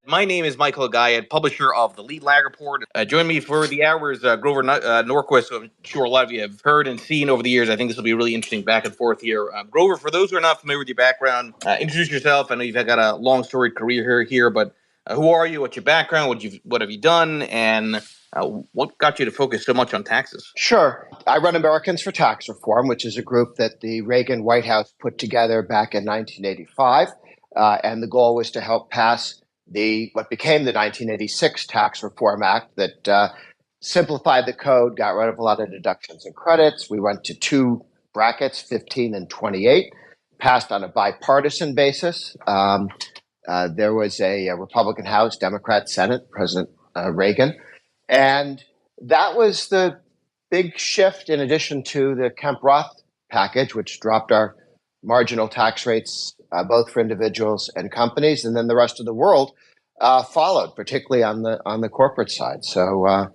My name is Michael Guyad, publisher of the Lead Lag Report. Join me for the hours, Grover Norquist, who I'm sure a lot of you have heard and seen over the years. I think this will be a really interesting back and forth here. Grover, for those who are not familiar with your background, introduce yourself. I know you've got a long storied career here, but who are you? What's your background? What have you done? And what got you to focus so much on taxes? Sure. I run Americans for Tax Reform, which is a group that the Reagan White House put together back in 1985. And the goal was to help pass what became the 1986 Tax Reform Act that simplified the code, got rid of a lot of deductions and credits. We went to two brackets, 15 and 28, passed on a bipartisan basis. There was a Republican House, Democrat Senate, President Reagan. And that was the big shift, in addition to the Kemp-Roth package, which dropped our marginal tax rates both for individuals and companies, and then the rest of the world followed, particularly on the corporate side. So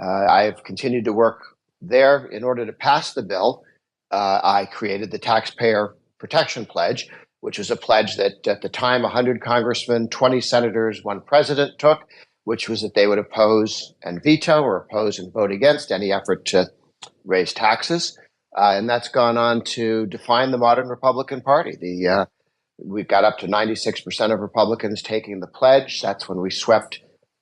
I've continued to work there. In order to pass the bill, I created the Taxpayer Protection Pledge, which was a pledge that at the time 100 congressmen, 20 senators, one president took, which was that they would oppose and veto or oppose and vote against any effort to raise taxes. And that's gone on to define the modern Republican Party. We've got up to 96% of Republicans taking the pledge. That's when we swept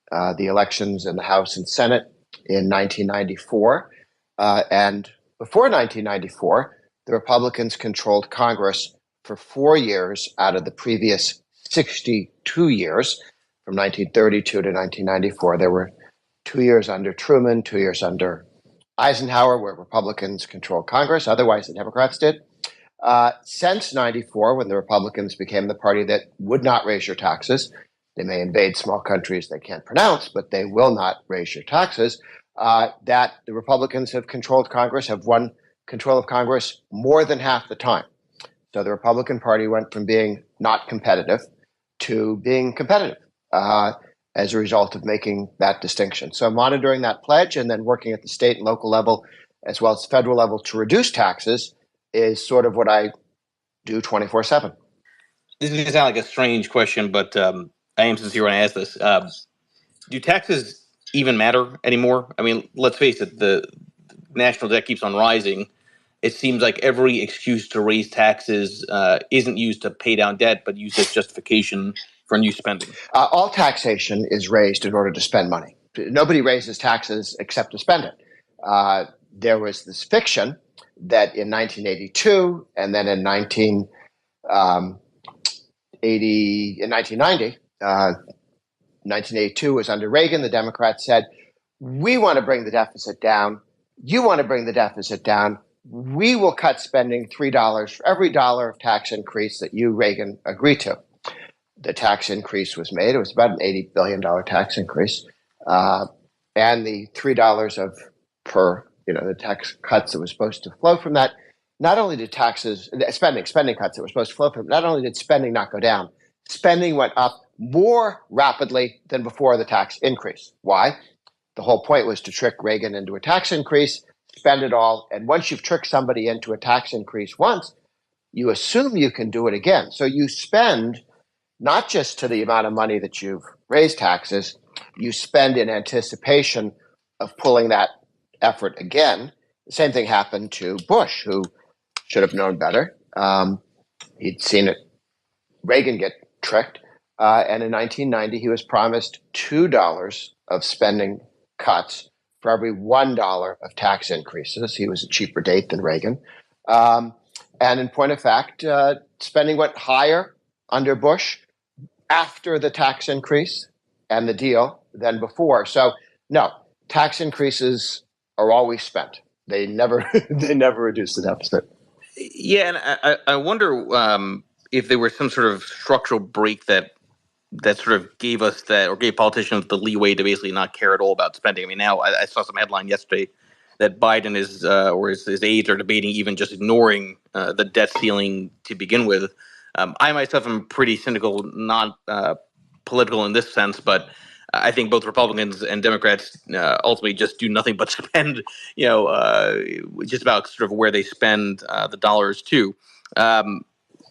the elections in the House and Senate in 1994. And before 1994, the Republicans controlled Congress for 4 years out of the previous 62 years. From 1932 to 1994, there were 2 years under Truman, 2 years under Eisenhower, where Republicans controlled Congress. Otherwise, the Democrats did. Since 94, when the Republicans became the party that would not raise your taxes, they may invade small countries they can't pronounce, but they will not raise your taxes, that the Republicans have controlled Congress, have won control of Congress more than half the time. So the Republican Party went from being not competitive to being competitive as a result of making that distinction. So monitoring that pledge and then working at the state and local level as well as federal level to reduce taxes is sort of what I do 24/7. This is going to sound like a strange question, but I am sincere when I ask this. Do taxes even matter anymore? I mean, let's face it, the national debt keeps on rising. It seems like every excuse to raise taxes isn't used to pay down debt, but used as justification for new spending. All taxation is raised in order to spend money. Nobody raises taxes except to spend it. There was this fiction that in 1982 and then in 1990, 1982 was under Reagan. The Democrats said, we want to bring the deficit down. You want to bring the deficit down. We will cut spending $3 for every dollar of tax increase that you, Reagan, agree to. The tax increase was made. It was about an $80 billion tax increase. And the $3 the tax cuts that was supposed to flow from that, not only did spending cuts that were supposed to flow from, not only did spending not go down, spending went up more rapidly than before the tax increase. Why? The whole point was to trick Reagan into a tax increase, spend it all, and once you've tricked somebody into a tax increase once, you assume you can do it again. So you spend not just to the amount of money that you've raised taxes, you spend in anticipation of pulling that effort again. The same thing happened to Bush, who should have known better. He'd seen Reagan get tricked. And in 1990, he was promised $2 of spending cuts for every $1 of tax increases. He was a cheaper date than Reagan. And in point of fact, spending went higher under Bush after the tax increase and the deal than before. So no, tax increases are always spent. They never reduce the deficit. Yeah, and I wonder if there was some sort of structural break that sort of gave us that, or gave politicians the leeway to basically not care at all about spending. I mean, now I saw some headline yesterday that Biden or his aides are debating even just ignoring the debt ceiling to begin with. I myself am pretty cynical, not political in this sense, but I think both Republicans and Democrats ultimately just do nothing but spend, just about sort of where they spend the dollars too.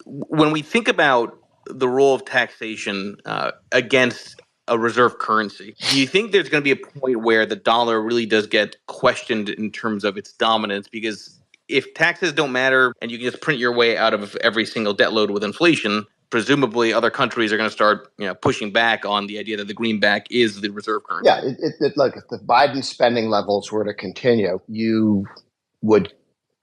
When we think about the role of taxation against a reserve currency. Do you think there's going to be a point where the dollar really does get questioned in terms of its dominance? Because if taxes don't matter and you can just print your way out of every single debt load with inflation, presumably other countries are going to start pushing back on the idea that the greenback is the reserve currency. Yeah, look, if the Biden spending levels were to continue,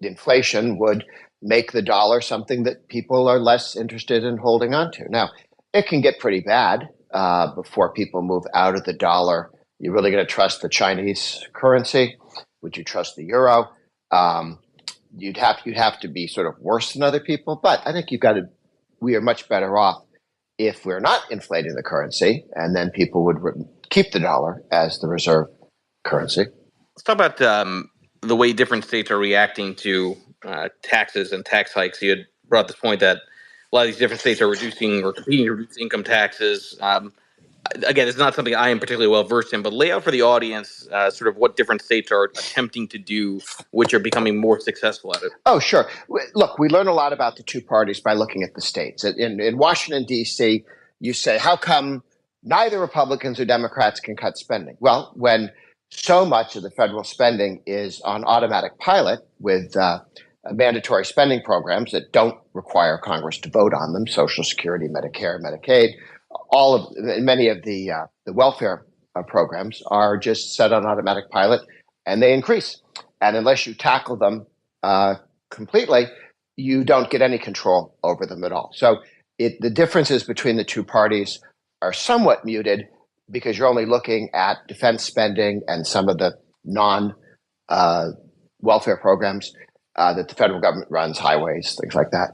inflation would make the dollar something that people are less interested in holding on to. Now, it can get pretty bad before people move out of the dollar. You're really going to trust the Chinese currency? Would you trust the euro? You'd have to be sort of worse than other people, but I think we are much better off if we're not inflating the currency, and then people would keep the dollar as the reserve currency. Let's talk about the way different states are reacting to taxes and tax hikes. You had brought this point that a lot of these different states are reducing or competing to reduce income taxes. Again, it's not something I am particularly well versed in, but lay out for the audience sort of what different states are attempting to do, which are becoming more successful at it. Oh, sure. Look, we learn a lot about the two parties by looking at the states. In Washington, D.C., you say, how come neither Republicans or Democrats can cut spending? Well, when so much of the federal spending is on automatic pilot with mandatory spending programs that don't require Congress to vote on them, Social Security, Medicare, Medicaid, many of the welfare programs are just set on automatic pilot, and they increase. And unless you tackle them completely, you don't get any control over them at all. So the differences between the two parties are somewhat muted because you're only looking at defense spending and some of the non-welfare programs that the federal government runs, highways, things like that.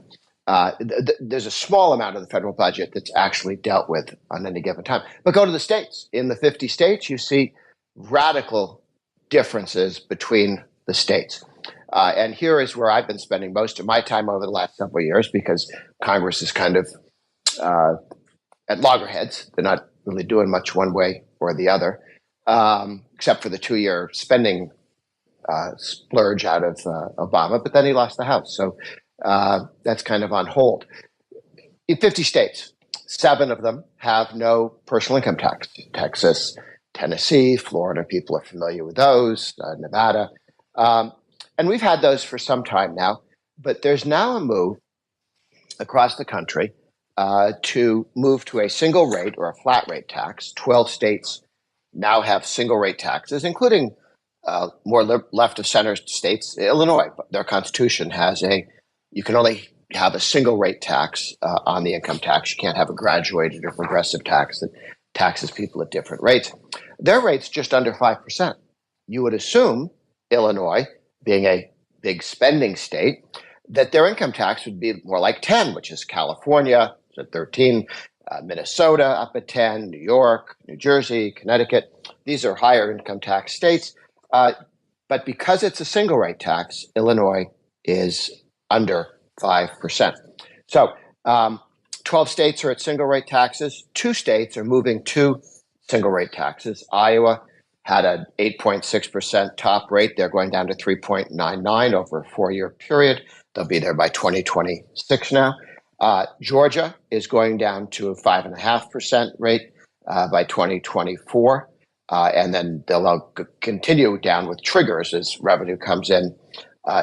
There's a small amount of the federal budget that's actually dealt with on any given time. But go to the states. In the 50 states, you see radical differences between the states. And here is where I've been spending most of my time over the last several years because Congress is kind of at loggerheads. They're not really doing much one way or the other, except for the 2-year spending splurge out of Obama. But then he lost the House. So that's kind of on hold. In 50 states, 7 of them have no personal income tax. Texas, Tennessee, Florida, people are familiar with those, Nevada. And we've had those for some time now, but there's now a move across the country to move to a single rate or a flat rate tax. 12 states now have single rate taxes, including more left of center states. Illinois, their constitution has you can only have a single rate tax on the income tax. You can't have a graduated or progressive tax that taxes people at different rates. Their rate's just under 5%. You would assume Illinois, being a big spending state, that their income tax would be more like 10, which is California at 13, Minnesota up at 10, New York, New Jersey, Connecticut. These are higher income tax states. But because it's a single rate tax, Illinois is under 5%. So 12 states are at single rate taxes. 2 states are moving to single rate taxes. Iowa had an 8.6% top rate. They're going down to 3.99 over a 4-year period. They'll be there by 2026 now. Georgia is going down to a 5.5% rate by 2024. And then they'll continue down with triggers as revenue comes in.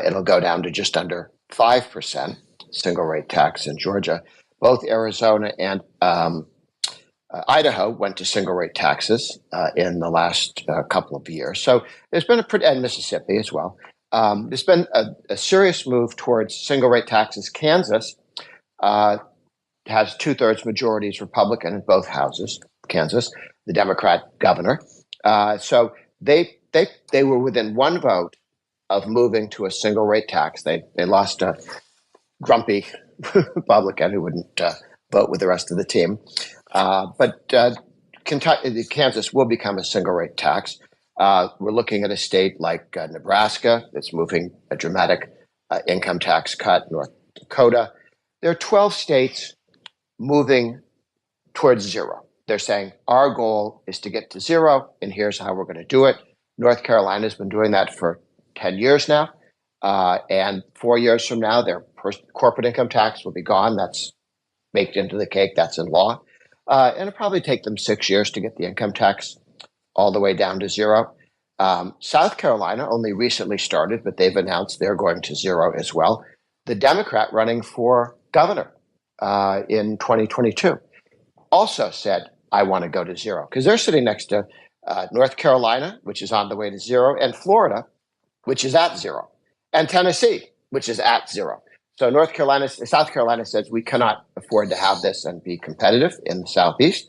It'll go down to just under 5% single rate tax in Georgia. Both Arizona and Idaho went to single rate taxes in the last couple of years. So there's been and Mississippi as well. There's been a serious move towards single rate taxes. Kansas has 2/3 majorities Republican in both houses. Kansas, the Democrat governor. So they were within 1 vote of moving to a single rate tax. They lost a grumpy Republican who wouldn't vote with the rest of the team. But Kansas will become a single rate tax. We're looking at a state like Nebraska that's moving a dramatic income tax cut. North Dakota. There are 12 states moving towards zero. They're saying our goal is to get to zero, and here's how we're going to do it. North Carolina has been doing that for 10 years now. And 4 years from now, their corporate income tax will be gone. That's baked into the cake. That's in law. and it'll probably take them 6 years to get the income tax all the way down to zero. South Carolina only recently started, but they've announced they're going to zero as well. The Democrat running for governor in 2022 also said, I want to go to zero, because they're sitting next to North Carolina, which is on the way to zero, and Florida, which is at zero, and Tennessee, which is at zero. So South Carolina says we cannot afford to have this and be competitive in the Southeast.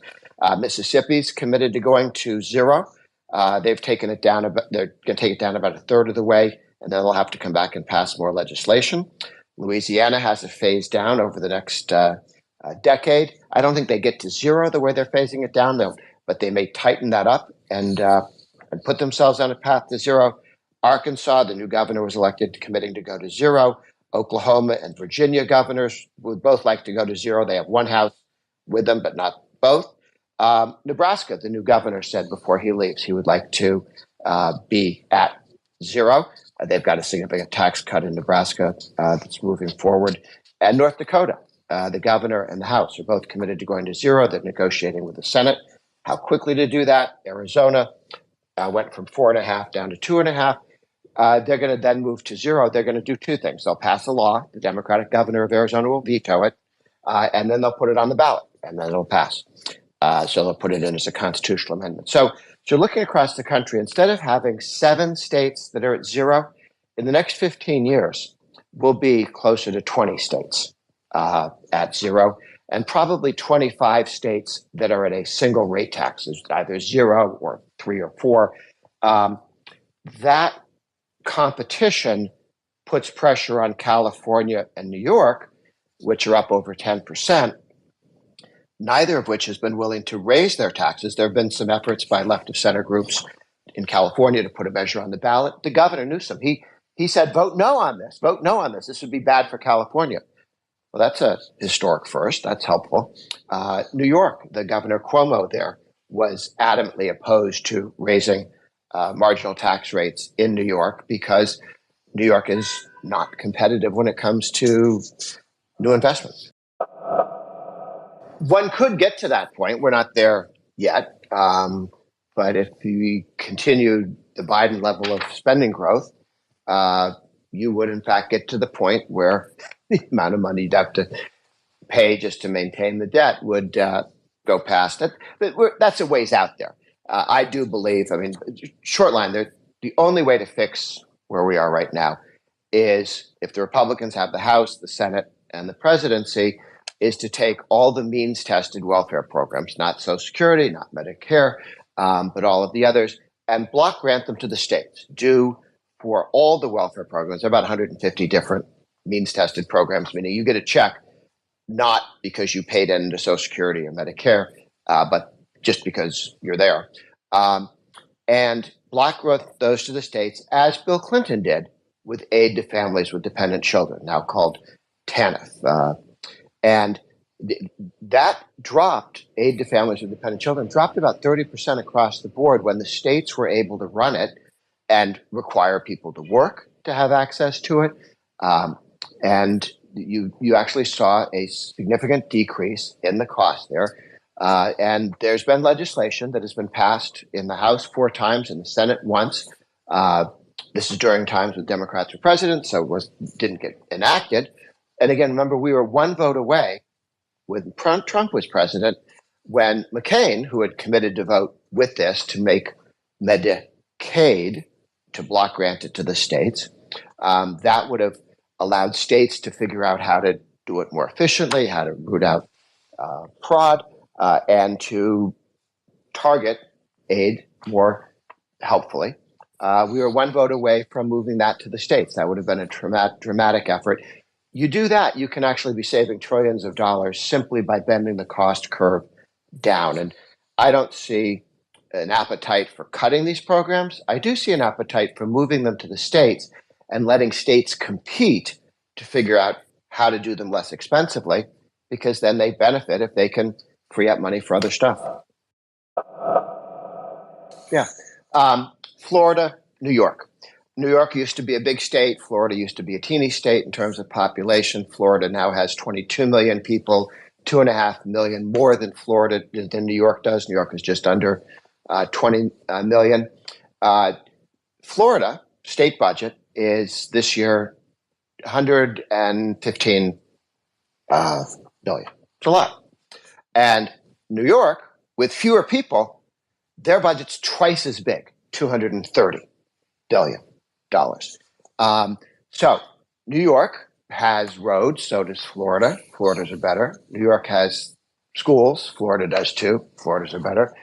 Mississippi's committed to going to zero. They've taken it down. They're going to take it down about a third of the way, and then they'll have to come back and pass more legislation. Louisiana has a phase down over the next decade. I don't think they get to zero the way they're phasing it down, though, but they may tighten that up and put themselves on a path to zero. Arkansas, the new governor was elected, committing to go to zero. Oklahoma and Virginia governors would both like to go to zero. They have one house with them, but not both. Nebraska, the new governor, said before he leaves he would like to be at zero. They've got a significant tax cut in Nebraska that's moving forward. And North Dakota, the governor and the House are both committed to going to zero. They're negotiating with the Senate how quickly to do that. Arizona went from 4.5 down to 2.5. They're going to then move to zero. They're going to do two things. They'll pass a law. The Democratic governor of Arizona will veto it, and then they'll put it on the ballot, and then it'll pass. So they'll put it in as a constitutional amendment. So looking across the country, instead of having 7 states that are at zero, in the next 15 years, we'll be closer to 20 states at zero, and probably 25 states that are at a single rate tax, either zero or 3 or 4. That competition puts pressure on California and New York, which are up over 10%, neither of which has been willing to raise their taxes. There have been some efforts by left of center groups in California to put a measure on the ballot. The governor, Newsom, he said, vote no on this. Vote no on this. This would be bad for California. Well, that's a historic first. That's helpful. New York, the governor Cuomo there was adamantly opposed to raising marginal tax rates in New York because New York is not competitive when it comes to new investments. One could get to that point. We're not there yet. But if we continue the Biden level of spending growth, you would, in fact, get to the point where the amount of money you'd have to pay just to maintain the debt would go past it. But that's a ways out there. I do believe, short line, the only way to fix where we are right now is if the Republicans have the House, the Senate, and the presidency, is to take all the means-tested welfare programs, not Social Security, not Medicare, but all of the others, and block grant them to the states. Do for all the welfare programs, there are about 150 different means-tested programs, meaning you get a check not because you paid into Social Security or Medicare, but just because you're there. And block grant those to the states, as Bill Clinton did with aid to families with dependent children, now called TANF. And that dropped, aid to families with dependent children, dropped about 30% across the board when the states were able to run it and require people to work to have access to it. And you actually saw a significant decrease in the cost there. And there's been legislation that has been passed in the House 4 times, in the Senate once. This is during times when Democrats were president, so it didn't get enacted. And again, remember, we were one vote away when Trump was president, when McCain, who had committed to vote with this to make Medicaid, to block grant it to the states, that would have allowed states to figure out how to do it more efficiently, how to root out fraud, and to target aid more helpfully. We were one vote away from moving that to the states. That would have been a dramatic effort. You do that, you can actually be saving trillions of dollars simply by bending the cost curve down. And I don't see an appetite for cutting these programs. I do see an appetite for moving them to the states and letting states compete to figure out how to do them less expensively, because then they benefit if they can free up money for other stuff. Yeah. Florida, New York. New York used to be a big state. Florida used to be a teeny state in terms of population. Florida now has 22 million people, 2.5 million more than Florida than New York does. New York is just under 20 million. Florida state budget is this year 115 billion. It's a lot. And New York, with fewer people, their budget's twice as big, $230 billion. So New York has roads, so does Florida. Florida's are better. New York has schools. Florida does too. Florida's are better.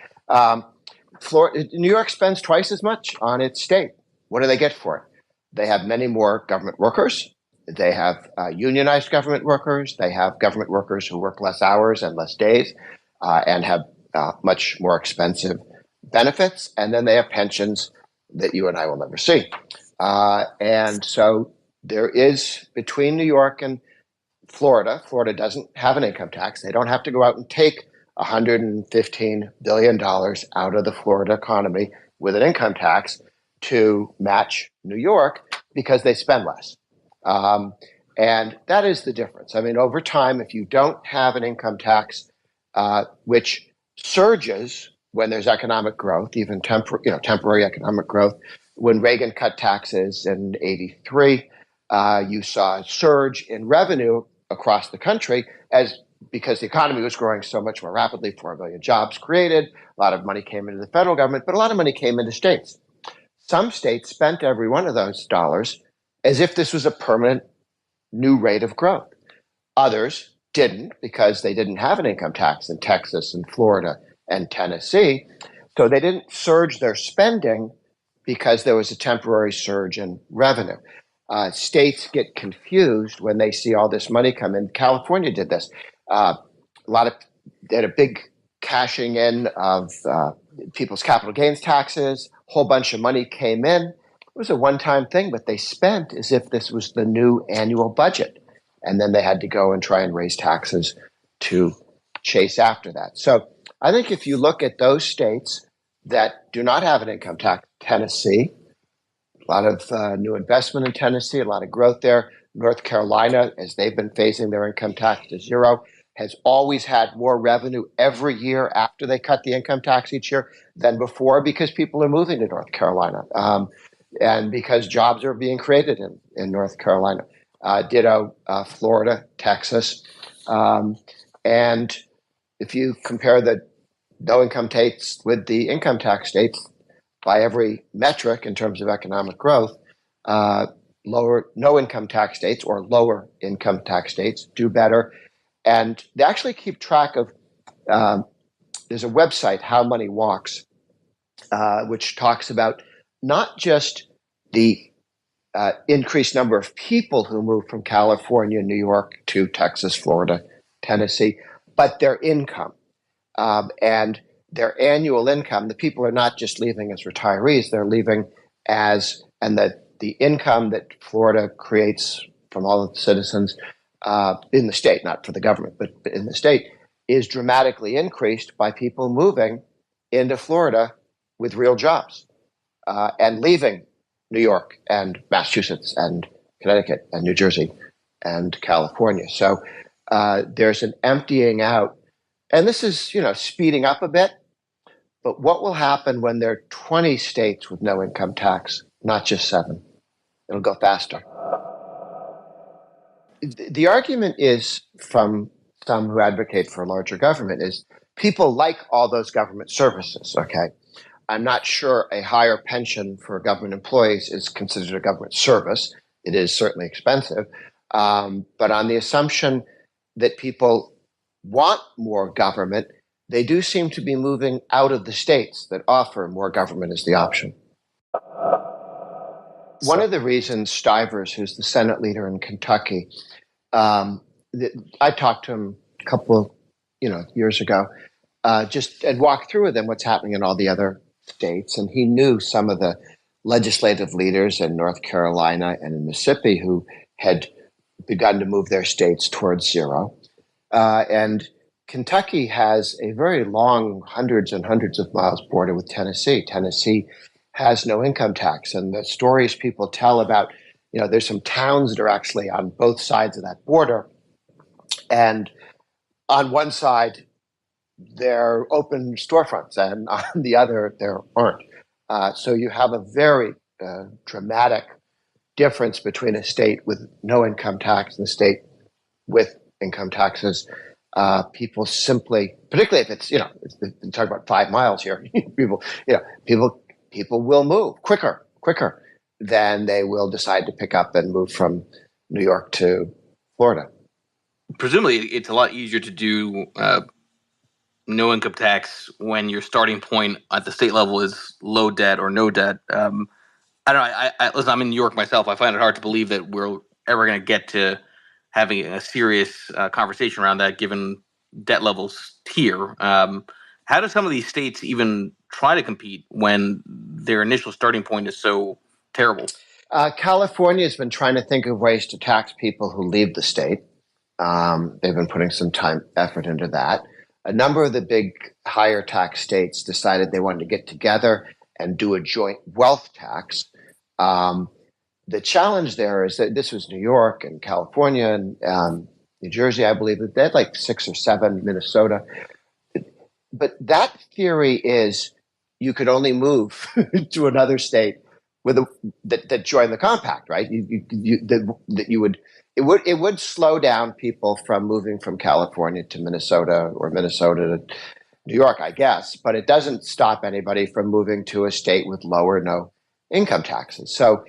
New York spends twice as much on its state. What do they get for it? They have many more government workers. They have unionized government workers. They have government workers who work less hours and less days and have much more expensive benefits. And then they have pensions that you and I will never see. And so there is, between New York and Florida doesn't have an income tax. They don't have to go out and take $115 billion out of the Florida economy with an income tax to match New York because they spend less. And that is the difference. I mean, over time, if you don't have an income tax, which surges when there's economic growth, even temporary economic growth. When Reagan cut taxes in '83, you saw a surge in revenue across the country because the economy was growing so much more rapidly. 4 million jobs created, a lot of money came into the federal government, but a lot of money came into states. Some states spent every one of those dollars as if this was a permanent new rate of growth. Others didn't because they didn't have an income tax in Texas and Florida and Tennessee. So they didn't surge their spending because there was a temporary surge in revenue. States get confused when they see all this money come in. California did this. They had a big cashing in of people's capital gains taxes. A whole bunch of money came in. It was a one-time thing, but they spent as if this was the new annual budget. And then they had to go and try and raise taxes to chase after that. So I think if you look at those states that do not have an income tax, Tennessee, a lot of new investment in Tennessee, a lot of growth there. North Carolina, as they've been phasing their income tax to zero, has always had more revenue every year after they cut the income tax each year than before because people are moving to North Carolina and because jobs are being created in North Carolina. Ditto Florida, Texas. And if you compare the no-income states with the income tax states, by every metric in terms of economic growth, lower no-income tax states or lower income tax states do better. And they actually keep track of, there's a website, How Money Walks, which talks about not just the increased number of people who move from California, New York to Texas, Florida, Tennessee, but their income. And their annual income, the people are not just leaving as retirees, they're leaving and the income that Florida creates from all of the citizens in the state, not for the government, but in the state, is dramatically increased by people moving into Florida with real jobs and leaving New York and Massachusetts and Connecticut and New Jersey and California. So there's an emptying out. And this is, speeding up a bit. But what will happen when there are 20 states with no income tax, not just 7? It'll go faster. The argument is from some who advocate for larger government is people like all those government services, okay? I'm not sure a higher pension for government employees is considered a government service. It is certainly expensive. But on the assumption that people want more government, they do seem to be moving out of the states that offer more government as the option. One of the reasons Stivers, who's the Senate leader in Kentucky, I talked to him a couple of years ago, and walked through with him what's happening in all the other states, and he knew some of the legislative leaders in North Carolina and in Mississippi who had begun to move their states towards zero, and Kentucky has a very long, hundreds and hundreds of miles border with Tennessee. Tennessee has no income tax. And the stories people tell about, there's some towns that are actually on both sides of that border. And on one side, they're open storefronts, and on the other, there aren't. So you have a very dramatic difference between a state with no income tax and a state with income taxes. People simply, particularly if it's, we're talking about 5 miles here, people will move quicker than they will decide to pick up and move from New York to Florida. Presumably, it's a lot easier to do no income tax when your starting point at the state level is low debt or no debt. I don't know. Listen, I'm in New York myself. I find it hard to believe that we're ever going to get to having a serious conversation around that, given debt levels here. How do some of these states even try to compete when their initial starting point is so terrible? California has been trying to think of ways to tax people who leave the state. They've been putting some effort into that. A number of the big higher tax states decided they wanted to get together and do a joint wealth tax. The challenge there is that this was New York and California and New Jersey, I believe, that they had like 6 or 7, Minnesota. But that theory is you could only move to another state that joined the compact, right? It would slow down people from moving from California to Minnesota or Minnesota to New York, I guess, but it doesn't stop anybody from moving to a state with low or no income taxes. So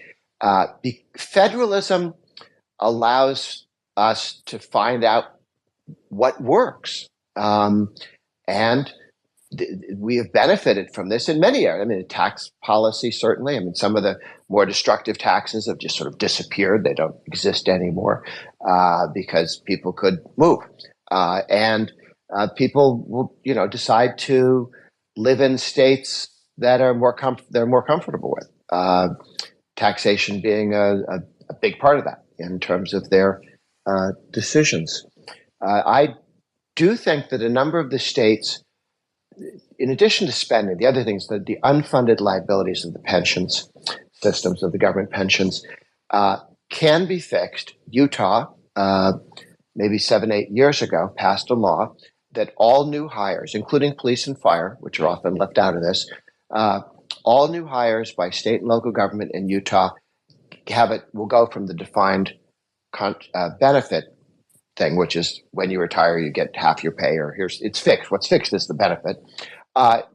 federalism allows us to find out what works. And we have benefited from this in many areas. I mean, tax policy, certainly. I mean, some of the more destructive taxes have just sort of disappeared. They don't exist anymore because people could move. And people will, decide to live in states that are they're more comfortable with. Taxation being a big part of that in terms of their decisions. I do think that a number of the states, in addition to spending, the other things, that the unfunded liabilities of the pensions systems, of the government pensions, can be fixed. Utah, maybe 7, 8 years ago, passed a law that all new hires, including police and fire, which are often left out of this, all new hires by state and local government in Utah will go from the defined benefit thing, which is when you retire, you get half your pay, or it's fixed. What's fixed is the benefit,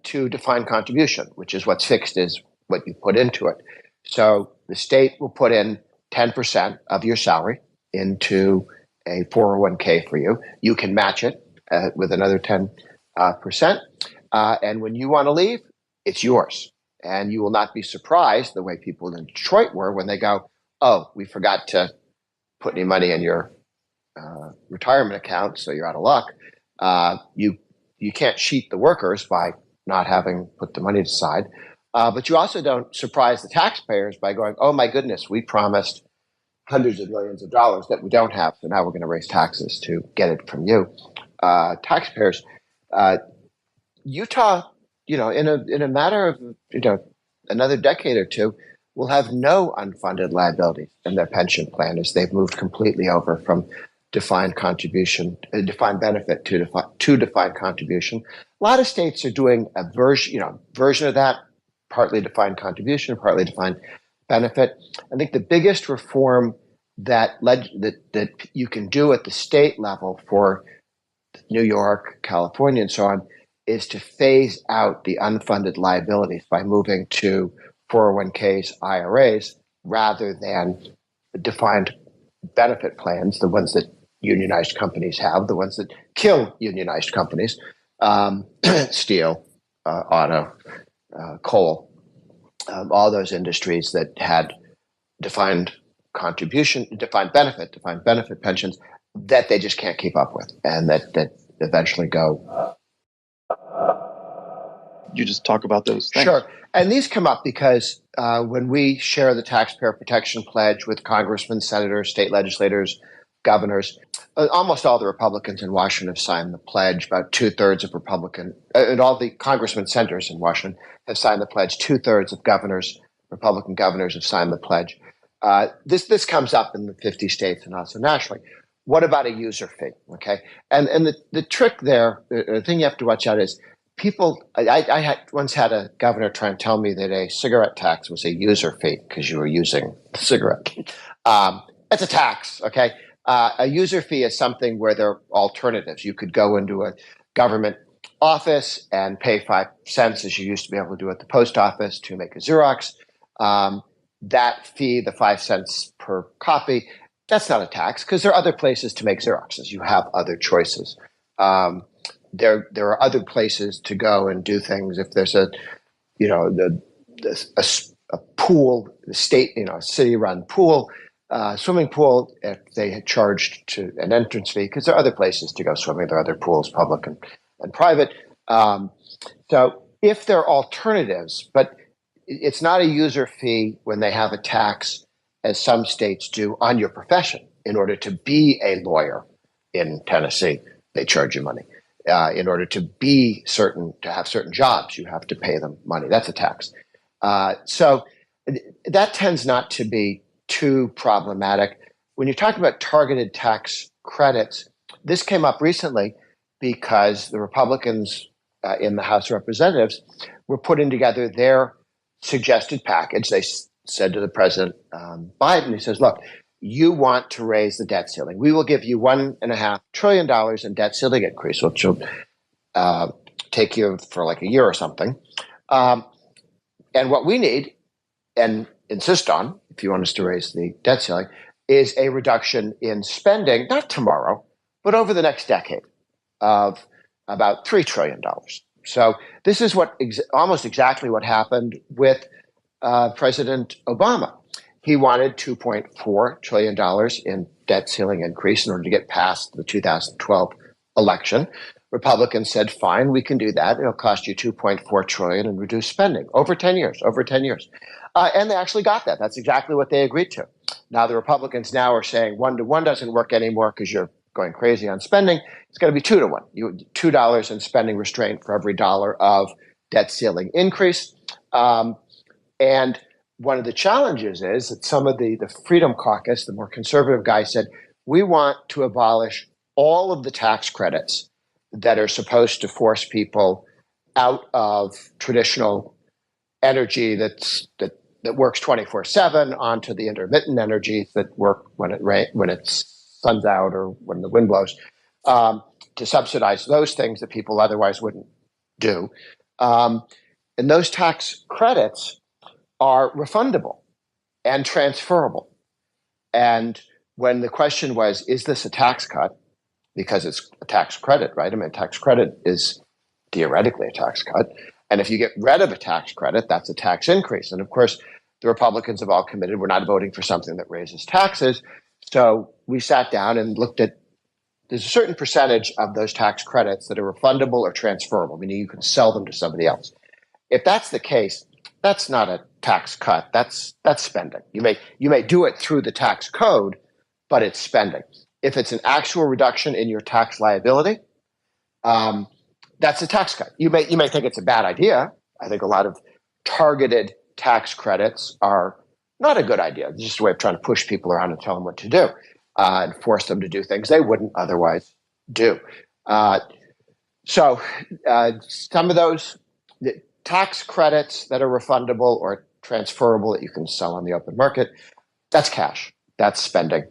to defined contribution, which is what's fixed is what you put into it. So the state will put in 10% of your salary into a 401k for you. You can match it with another 10%. And when you want to leave, it's yours. And you will not be surprised the way people in Detroit were when they go, oh, we forgot to put any money in your retirement account, so you're out of luck. You can't cheat the workers by not having put the money aside. But you also don't surprise the taxpayers by going, oh my goodness, we promised hundreds of millions of dollars that we don't have, so now we're going to raise taxes to get it from you. Taxpayers, Utah, in a matter of another decade or two, will have no unfunded liabilities in their pension plan as they've moved completely over from defined contribution, defined benefit to defined contribution. A lot of states are doing a version of that, partly defined contribution, partly defined benefit. I think the biggest reform that you can do at the state level for New York, California, and so on is to phase out the unfunded liabilities by moving to 401ks, IRAs, rather than defined benefit plans, the ones that unionized companies have, the ones that kill unionized companies, steel, auto, coal, all those industries that had defined contribution, defined benefit pensions that they just can't keep up with, and that eventually go. You just talk about those things. Sure. And these come up because when we share the Taxpayer Protection Pledge with congressmen, senators, state legislators, governors, almost all the Republicans in Washington have signed the pledge. About 2/3 of and all the congressmen, senators in Washington have signed the pledge. 2/3 of Republican governors have signed the pledge. This comes up in the 50 states and also nationally. what about a user fee? Okay, and the trick there, the thing you have to watch out is people. I once had a governor try and tell me that a cigarette tax was a user fee because you were using the cigarette. It's a tax, okay? A user fee is something where there are alternatives. You could go into a government office and pay 5 cents, as you used to be able to do at the post office, to make a Xerox. That fee, the 5 cents per copy, that's not a tax because there are other places to make Xeroxes. You have other choices. There are other places to go and do things. If there's a pool, the state, a city-run pool, swimming pool, if they had charged to an entrance fee, because there are other places to go swimming. There are other pools, public and private. So if there are alternatives, but it's not a user fee when they have a tax, as some states do, on your profession. In order to be a lawyer in Tennessee, they charge you money. In order to have certain jobs, you have to pay them money. That's a tax. So that tends not to be too problematic. When you talk about targeted tax credits, this came up recently because the Republicans in the House of Representatives were putting together their suggested package. They said to the President Biden, he says, look, you want to raise the debt ceiling. We will give you $1.5 trillion in debt ceiling increase, which will take you for like a year or something. And what we need and insist on, if you want us to raise the debt ceiling, is a reduction in spending, not tomorrow, but over the next decade of about $3 trillion. So this is almost exactly what happened with President Obama. He wanted $2.4 trillion in debt ceiling increase in order to get past the 2012 election. Republicans said, fine, we can do that. It'll cost you $2.4 trillion and reduce spending over 10 years. And they actually got that. That's exactly what they agreed to. Now the Republicans now are saying 1-to-1 doesn't work anymore because you're going crazy on spending. It's going to be 2-to-1. $2 in spending restraint for every dollar of debt ceiling increase. And one of the challenges is that some of the Freedom Caucus, the more conservative guys, said, we want to abolish all of the tax credits that are supposed to force people out of traditional energy that works 24/7 onto the intermittent energies that work when it's sun's out or when the wind blows, to subsidize those things that people otherwise wouldn't do. And those tax credits are refundable and transferable. And when the question was, is this a tax cut? Because it's a tax credit, right? I mean, a tax credit is theoretically a tax cut. And if you get rid of a tax credit, that's a tax increase. And of course, the Republicans have all committed, we're not voting for something that raises taxes. So we sat down and looked at, there's a certain percentage of those tax credits that are refundable or transferable, meaning you can sell them to somebody else. If that's the case, that's not a tax cut. That's spending. You may do it through the tax code, but it's spending. If it's an actual reduction in your tax liability, that's a tax cut. You may think it's a bad idea. I think a lot of targeted tax credits are not a good idea. It's just a way of trying to push people around and tell them what to do and force them to do things they wouldn't otherwise do. So some of those tax credits that are refundable or transferable that you can sell on the open market, that's cash. That's spending.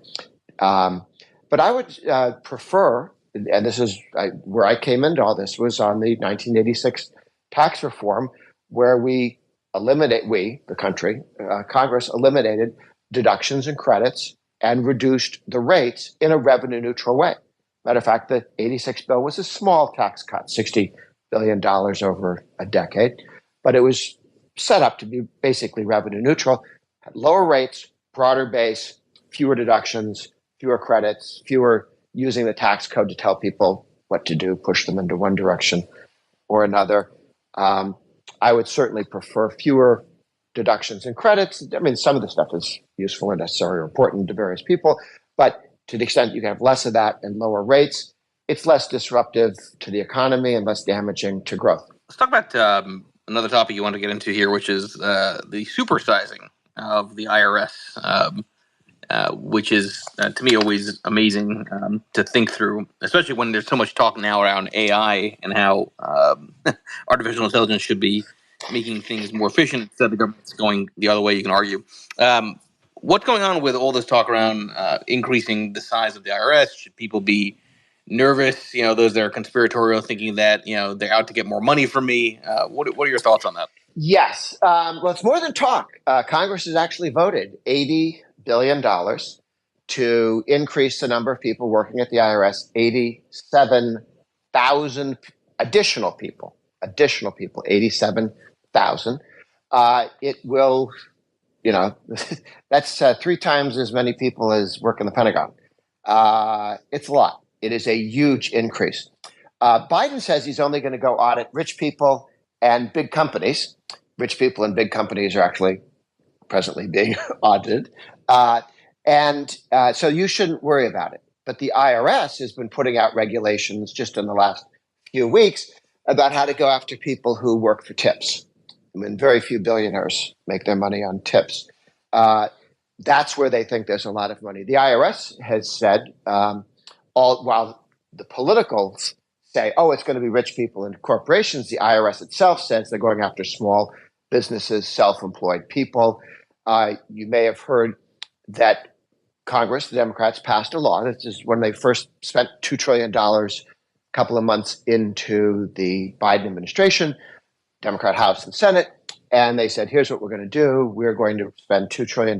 But I would prefer, and this is where I came into all this, was on the 1986 tax reform, where the country, Congress eliminated deductions and credits and reduced the rates in a revenue neutral way. Matter of fact, the 86 bill was a small tax cut, $60 billion over a decade, but it was set up to be basically revenue neutral, had lower rates, broader base, fewer deductions, fewer credits, fewer using the tax code to tell people what to do, push them into one direction or another. I would certainly prefer fewer deductions and credits. I mean, some of the stuff is useful and necessary or important to various people, but to the extent you can have less of that and lower rates, it's less disruptive to the economy and less damaging to growth. Let's talk about another topic you want to get into here, which is the supersizing of the IRS. which is to me always amazing to think through, especially when there's so much talk now around AI and how artificial intelligence should be making things more efficient instead of the government's going the other way. You can argue. What's going on with all this talk around increasing the size of the IRS? Should people be nervous? Those that are conspiratorial, thinking that they're out to get more money from me. What are your thoughts on that? Yes. Well, it's more than talk. Congress has actually voted $80 billion to increase the number of people working at the IRS, 87,000 additional people, 87,000. It will, that's 3 times as many people as work in the Pentagon. It's a lot. It is a huge increase. Biden says he's only going to go audit rich people and big companies. Rich people and big companies are actually presently being audited. So you shouldn't worry about it. But the IRS has been putting out regulations just in the last few weeks about how to go after people who work for tips. I mean, very few billionaires make their money on tips. That's where they think there's a lot of money. The IRS has said, while the politicals say, oh, it's going to be rich people and corporations, the IRS itself says they're going after small businesses, self-employed people. You may have heard that Congress, the Democrats, passed a law. This is when they first spent $2 trillion a couple of months into the Biden administration, Democrat House and Senate, and they said, here's what we're going to do. We're going to spend $2 trillion.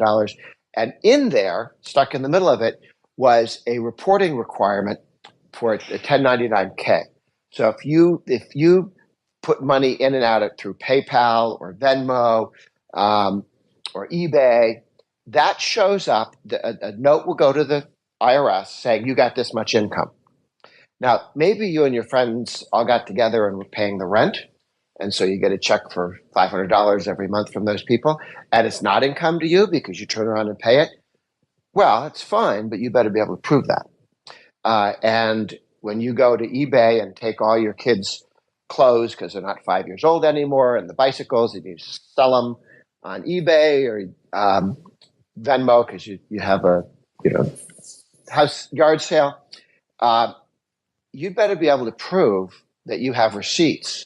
And in there, stuck in the middle of it, was a reporting requirement for a 1099-K. So if you put money in and out through PayPal or Venmo or eBay, that shows up. A note will go to the IRS saying you got this much income. Now, maybe you and your friends all got together and were paying the rent, and so you get a check for $500 every month from those people, and it's not income to you because you turn around and pay it. Well, it's fine, but you better be able to prove that. And when you go to eBay and take all your kids' clothes because they're not 5 years old anymore, and the bicycles, and you sell them on eBay or Venmo because you have a house yard sale, you better be able to prove that you have receipts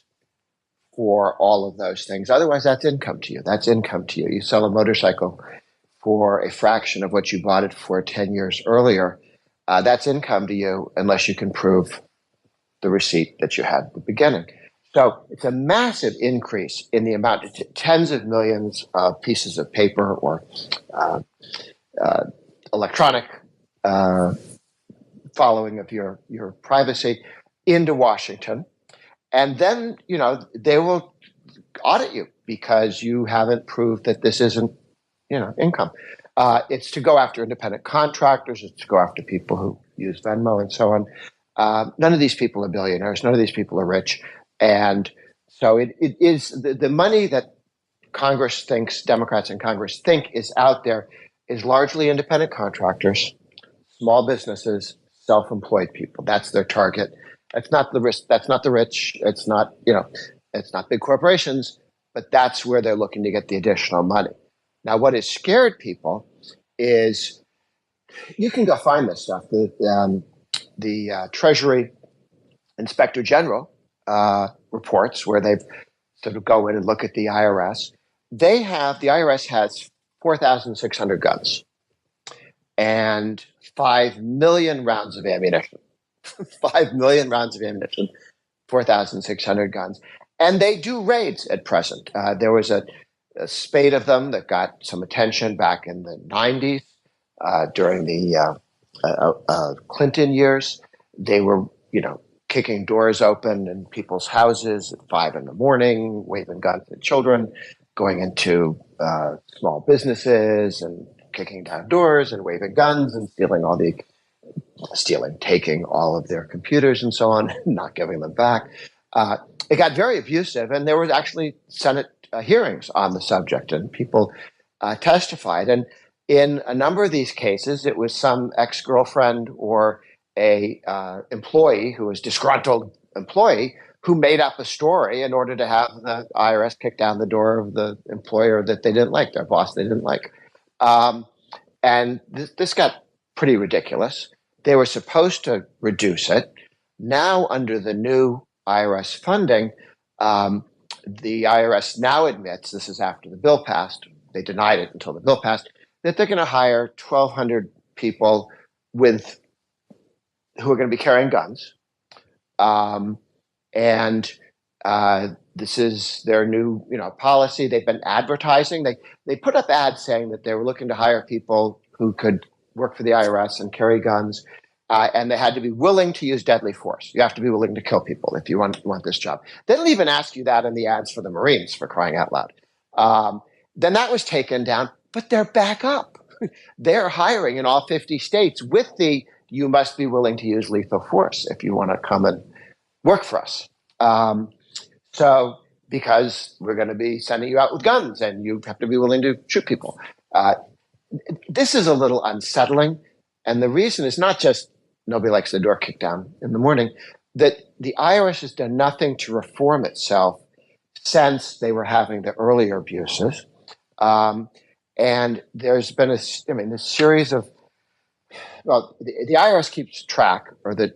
for all of those things. Otherwise, that's income to you. You sell a motorcycle for a fraction of what you bought it for 10 years earlier. That's income to you unless you can prove the receipt that you had at the beginning. So it's a massive increase in the amount, tens of millions of pieces of paper or electronic following of your privacy into Washington. And then, they will audit you because you haven't proved that this isn't, income. It's to go after independent contractors. It's to go after people who use Venmo and so on. None of these people are billionaires. None of these people are rich. And so it is the money that Congress thinks, Democrats in Congress think is out there is largely independent contractors, small businesses, self-employed people. That's their target. That's not the risk. That's not the rich. It's not, it's not big corporations, but that's where they're looking to get the additional money. Now, what has scared people is you can go find this stuff. The Treasury Inspector General reports where they've sort of go in and look at the IRS. The IRS has 4,600 guns and 5 million rounds of ammunition. 5 million rounds of ammunition, 4,600 guns. And they do raids at present. There was a spate of them that got some attention back in the 90s during the Clinton years. They were, kicking doors open in people's houses at 5 a.m, waving guns at children, going into small businesses and kicking down doors and waving guns and taking all of their computers and so on, not giving them back. It got very abusive, and there was actually Senate hearings on the subject, and people testified. And in a number of these cases, it was some ex-girlfriend or a employee who was disgruntled employee who made up a story in order to have the IRS kick down the door of the employer that they didn't like, their boss they didn't like. And this got pretty ridiculous. They were supposed to reduce it. Now, under the new IRS funding, the IRS now admits, this is after the bill passed, they denied it until the bill passed, that they're going to hire 1,200 people who are going to be carrying guns. This is their new, policy. They've been advertising. They put up ads saying that they were looking to hire people who could work for the IRS and carry guns, and they had to be willing to use deadly force. You have to be willing to kill people if you want this job. They don't even ask you that in the ads for the Marines, for crying out loud. Then that was taken down, but they're back up. They're hiring in all 50 states with the you must be willing to use lethal force if you want to come and work for us. So because we're going to be sending you out with guns and you have to be willing to shoot people. This is a little unsettling. And the reason is not just nobody likes the door kicked down in the morning, that the IRS has done nothing to reform itself since they were having the earlier abuses. And there's been a series of, the IRS keeps track, or the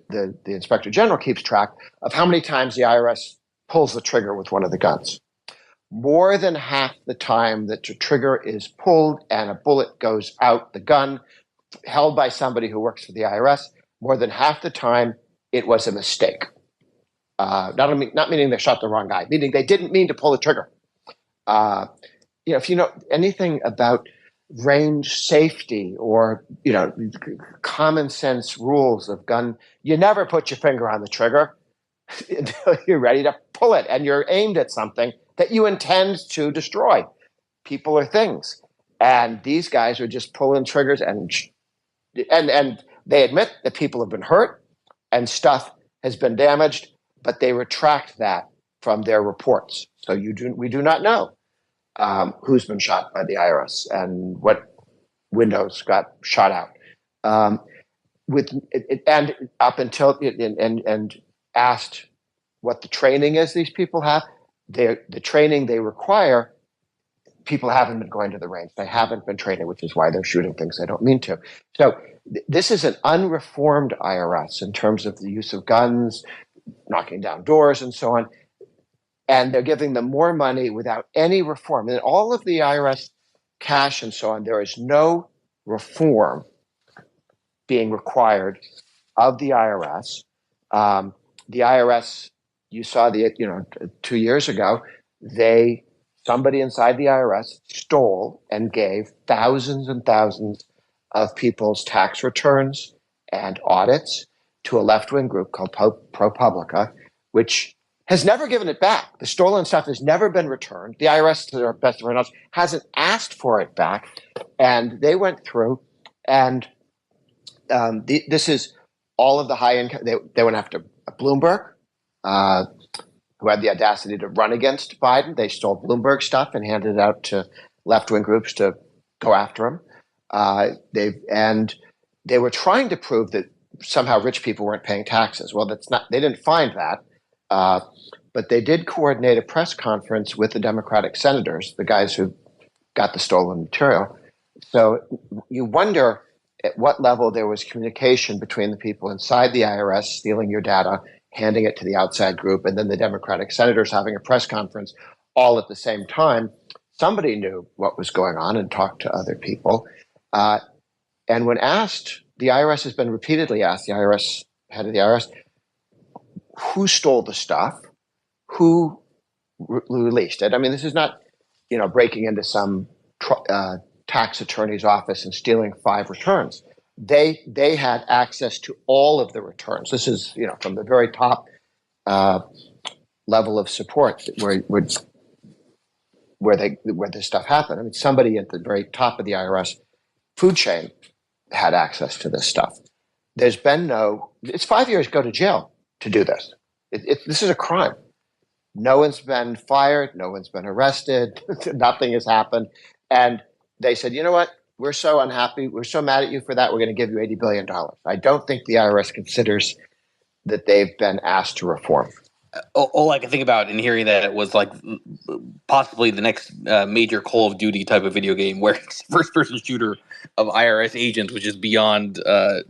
Inspector General keeps track of how many times the IRS pulls the trigger with one of the guns. More than half the time that the trigger is pulled and a bullet goes out the gun, held by somebody who works for the IRS, more than half the time it was a mistake. Not meaning they shot the wrong guy, meaning they didn't mean to pull the trigger. If you know anything about range safety or common sense rules of gun, you never put your finger on the trigger until you're ready to pull it and you're aimed at something that you intend to destroy, people or things. And these guys are just pulling triggers, and they admit that people have been hurt and stuff has been damaged, but they retract that from their reports. So we do not know who's been shot by the IRS and what windows got shot out. And up until and asked what the training is these people have. The training they require, people haven't been going to the range. They haven't been training, which is why they're shooting things they don't mean to. So this is an unreformed IRS in terms of the use of guns, knocking down doors, and so on. And they're giving them more money without any reform. And all of the IRS cash and so on, there is no reform being required of the IRS. The IRS, you saw 2 years ago, somebody inside the IRS stole and gave thousands and thousands of people's tax returns and audits to a left-wing group called ProPublica, which has never given it back. The stolen stuff has never been returned. The IRS, to their best of our knowledge, hasn't asked for it back. And they went through, and this is all of the high income. They went after Bloomberg, who had the audacity to run against Biden. They stole Bloomberg stuff and handed it out to left-wing groups to go after him. They were trying to prove that somehow rich people weren't paying taxes. Well, that's not. They didn't find that. But they did coordinate a press conference with the Democratic senators, the guys who got the stolen material. So you wonder at what level there was communication between the people inside the IRS stealing your data, handing it to the outside group, and then the Democratic senators having a press conference all at the same time. Somebody knew what was going on and talked to other people. And when asked, the IRS has been repeatedly asked, the IRS head of the IRS, who stole the stuff, who released it. I mean, this is not, breaking into some tax attorney's office and stealing 5 returns. They had access to all of the returns. This is, from the very top level of support where this stuff happened. I mean, somebody at the very top of the IRS food chain had access to this stuff. There's been it's 5 years go to jail to do this. This is a crime. No one's been fired. No one's been arrested. Nothing has happened. And they said, you know what? We're so unhappy. We're so mad at you for that. We're going to give you $80 billion. I don't think the IRS considers that they've been asked to reform. all I can think about in hearing that was like possibly the next major Call of Duty type of video game where it's first-person shooter of IRS agents, which is beyond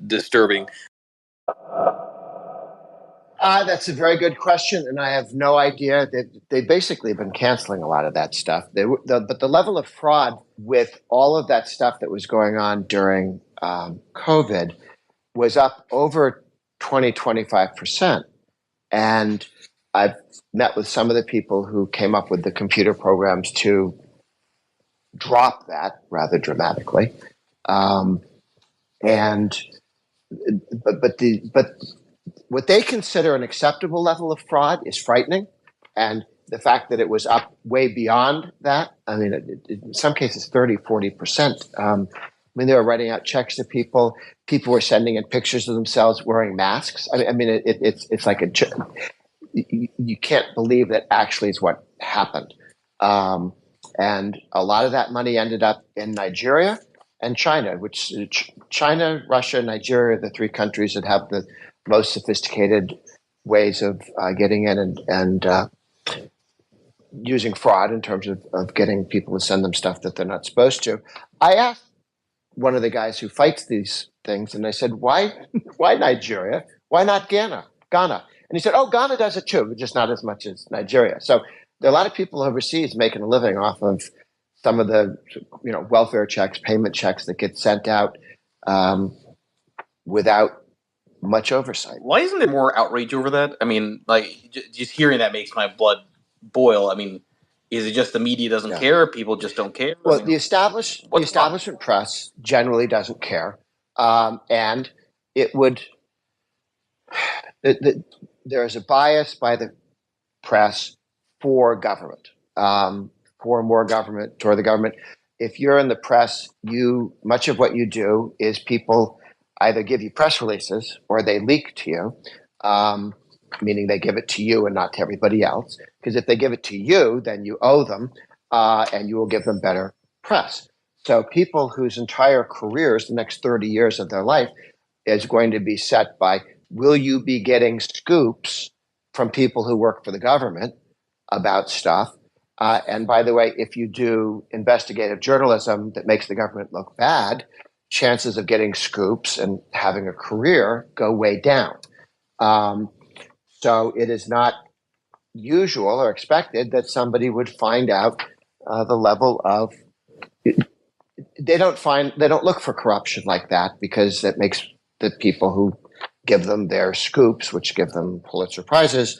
disturbing. That's a very good question, and I have no idea. They basically been canceling a lot of that stuff. But the level of fraud with all of that stuff that was going on during COVID was up over 25%. And I've met with some of the people who came up with the computer programs to drop that rather dramatically. But what they consider an acceptable level of fraud is frightening, and the fact that it was up way beyond that, I mean, in some cases 30-40%. They were writing out checks to people. People were sending in pictures of themselves wearing masks. It's like you can't believe that actually is what happened. And a lot of that money ended up in Nigeria and China, which China, Russia, Nigeria are the three countries that have the most sophisticated ways of getting in and using fraud in terms of getting people to send them stuff that they're not supposed to. I asked one of the guys who fights these things, and I said, why Nigeria? Why not Ghana? And he said, oh, Ghana does it too, but just not as much as Nigeria. So there are a lot of people overseas making a living off of some of the welfare checks, payment checks that get sent out without much oversight. Why isn't there more outrage over that? I mean, like, just hearing that makes my blood boil. I mean, is it just the media doesn't care? People just don't care? Well, the establishment press generally doesn't care. And it would there's a bias by the press for government, for more government, toward the government. If you're in the press, much of what you do is people either give you press releases or they leak to you, meaning they give it to you and not to everybody else. Because if they give it to you, then you owe them, and you will give them better press. So people whose entire careers, the next 30 years of their life, is going to be set by, will you be getting scoops from people who work for the government about stuff? And by the way, if you do investigative journalism that makes the government look bad, chances of getting scoops and having a career go way down. So it is not usual or expected that somebody would find out the level of. They don't look for corruption like that, because it makes the people who give them their scoops, which give them Pulitzer Prizes,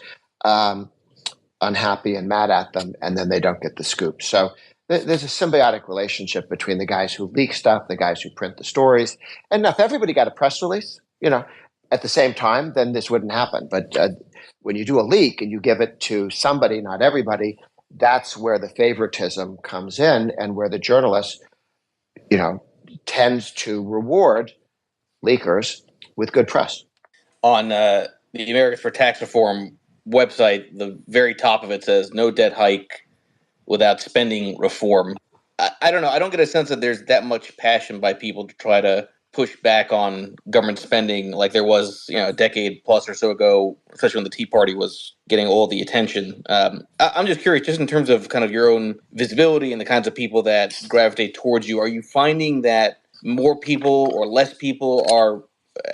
unhappy and mad at them, and then they don't get the scoop. So there's a symbiotic relationship between the guys who leak stuff, the guys who print the stories. And if everybody got a press release, at the same time, then this wouldn't happen. But when you do a leak and you give it to somebody, not everybody, that's where the favoritism comes in, and where the journalist, tends to reward leakers with good press. On the Americans for Tax Reform website, the very top of it says, no debt hike without spending reform. I don't know. I don't get a sense that there's that much passion by people to try to push back on government spending like there was, a decade plus or so ago, especially when the Tea Party was getting all the attention. I'm just curious, just in terms of kind of your own visibility and the kinds of people that gravitate towards you, are you finding that more people or less people are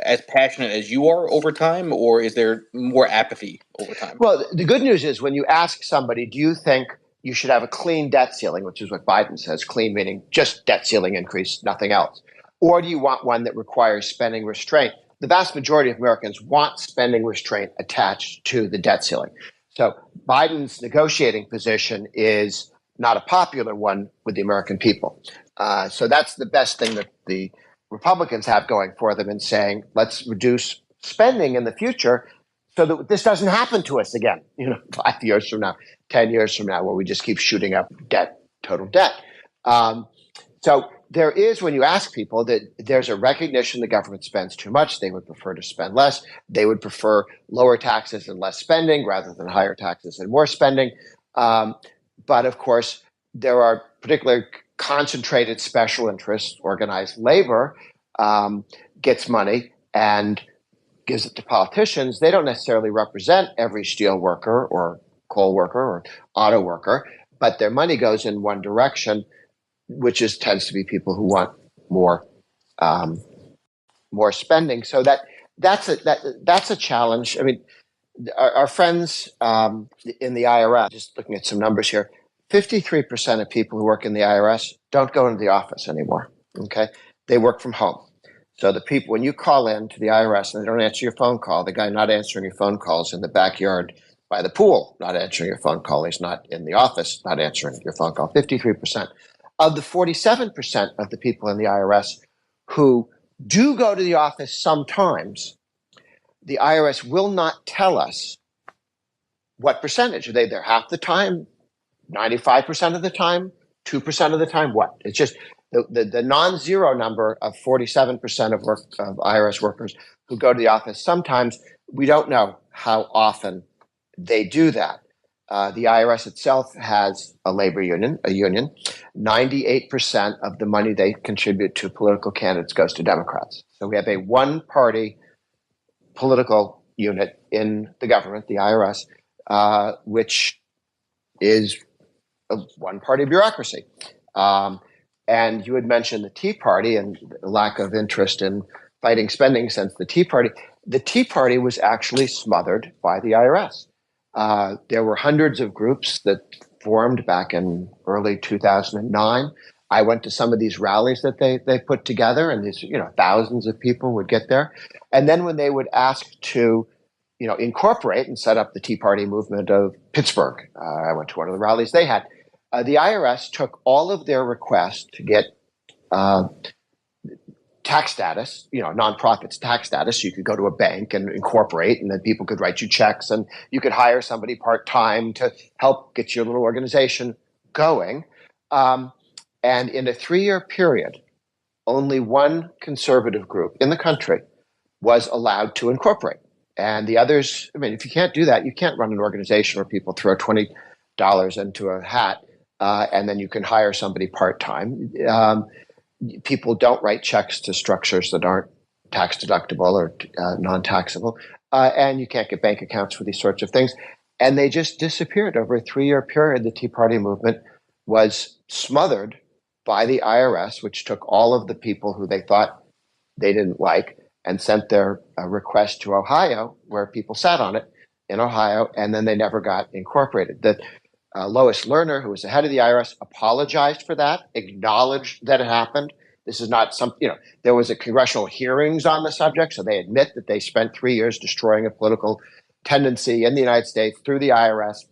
as passionate as you are over time, or is there more apathy over time? Well, the good news is when you ask somebody, do you think you should have a clean debt ceiling, which is what Biden says, clean meaning just debt ceiling increase, nothing else, or do you want one that requires spending restraint? The vast majority of Americans want spending restraint attached to the debt ceiling. So Biden's negotiating position is not a popular one with the American people. So that's the best thing that the Republicans have going for them in saying, let's reduce spending in the future so that this doesn't happen to us again, 5 years from now, 10 years from now, where we just keep shooting up debt, total debt. So there is, when you ask people, that there's a recognition the government spends too much. They would prefer to spend less. They would prefer lower taxes and less spending rather than higher taxes and more spending. But of course, there are particular concentrated special interests. Organized labor gets money, and gives it to politicians, they don't necessarily represent every steel worker or coal worker or auto worker, but their money goes in one direction, which tends to be people who want more more spending. So that's a challenge. I mean, our friends in the IRS, just looking at some numbers here, 53% of people who work in the IRS don't go into the office anymore. Okay, they work from home. So the people, when you call in to the IRS and they don't answer your phone call, the guy not answering your phone calls in the backyard by the pool, not answering your phone call. He's not in the office, not answering your phone call. 53%. Of the 47% of the people in the IRS who do go to the office sometimes, the IRS will not tell us what percentage. Are they there half the time, 95% of the time, 2% of the time? What? It's just the non-zero number of 47% of IRS workers who go to the office. Sometimes we don't know how often they do that. The IRS itself has a labor union, 98% of the money they contribute to political candidates goes to Democrats. So we have a one-party political unit in the government, the IRS, which is a one-party bureaucracy. And you had mentioned the Tea Party and the lack of interest in fighting spending since the Tea Party. The Tea Party was actually smothered by the IRS. There were hundreds of groups that formed back in early 2009. I went to some of these rallies that they put together, and these thousands of people would get there. And then when they would ask to incorporate and set up the Tea Party movement of Pittsburgh, I went to one of the rallies they had. The IRS took all of their requests to get tax status, nonprofits tax status. You could go to a bank and incorporate, and then people could write you checks, and you could hire somebody part-time to help get your little organization going. And in a 3-year period, only one conservative group in the country was allowed to incorporate. And the others, I mean, if you can't do that, you can't run an organization where people throw $20 into a hat and then you can hire somebody part-time. People don't write checks to structures that aren't tax deductible or non-taxable. And you can't get bank accounts for these sorts of things. And they just disappeared over a 3-year period. The Tea Party movement was smothered by the IRS, which took all of the people who they thought they didn't like and sent their request to Ohio, where people sat on it in Ohio, and then they never got incorporated. That Lois Lerner, who was the head of the IRS, apologized for that, acknowledged that it happened. This is not there was a congressional hearings on the subject, so they admit that they spent 3 years destroying a political tendency in the United States through the IRS.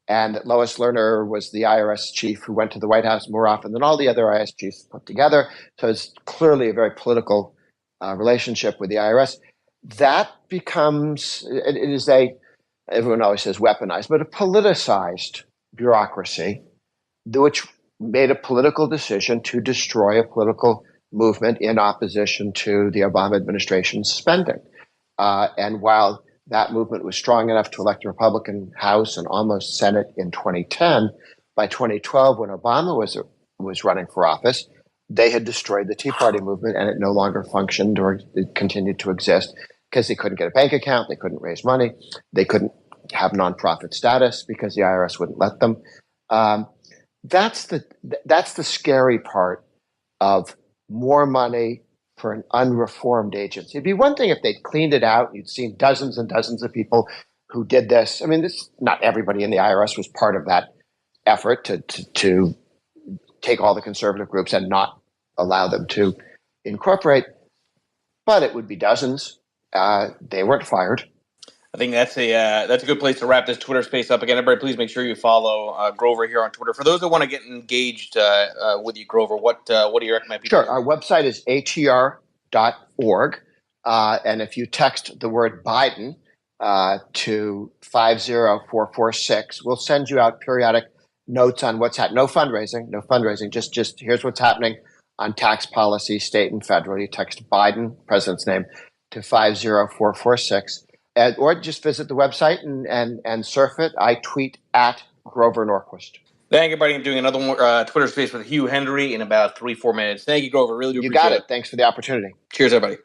And that Lois Lerner was the IRS chief who went to the White House more often than all the other IRS chiefs put together. So it's clearly a very political relationship with the IRS. That becomes, it is everyone always says weaponized, but a politicized bureaucracy, which made a political decision to destroy a political movement in opposition to the Obama administration's spending. And while that movement was strong enough to elect a Republican House and almost Senate in 2010, by 2012, when Obama was running for office, they had destroyed the Tea Party movement, and it no longer functioned or it continued to exist because they couldn't get a bank account, they couldn't raise money, they couldn't have nonprofit status because the IRS wouldn't let them. That's the scary part of more money for an unreformed agency. It'd be one thing if they'd cleaned it out. You'd seen dozens and dozens of people who did this. I mean, not everybody in the IRS was part of that effort to take all the conservative groups and not allow them to incorporate, but it would be dozens. They weren't fired. I think that's a good place to wrap this Twitter space up. Again, everybody, please make sure you follow Grover here on Twitter. For those that want to get engaged with you, Grover, what do you recommend people do? Sure. Our website is ATR.org. And if you text the word Biden to 50446, we'll send you out periodic notes on what's happening. No fundraising. Just here's what's happening on tax policy, state and federal. You text Biden, president's name, to 50446. Or just visit the website and surf it. I tweet at Grover Norquist. Thank you, everybody. I'm doing another Twitter space with Hugh Henry in about 3-4 minutes. Thank you, Grover. Really do appreciate it. You got it. Thanks for the opportunity. Cheers, everybody.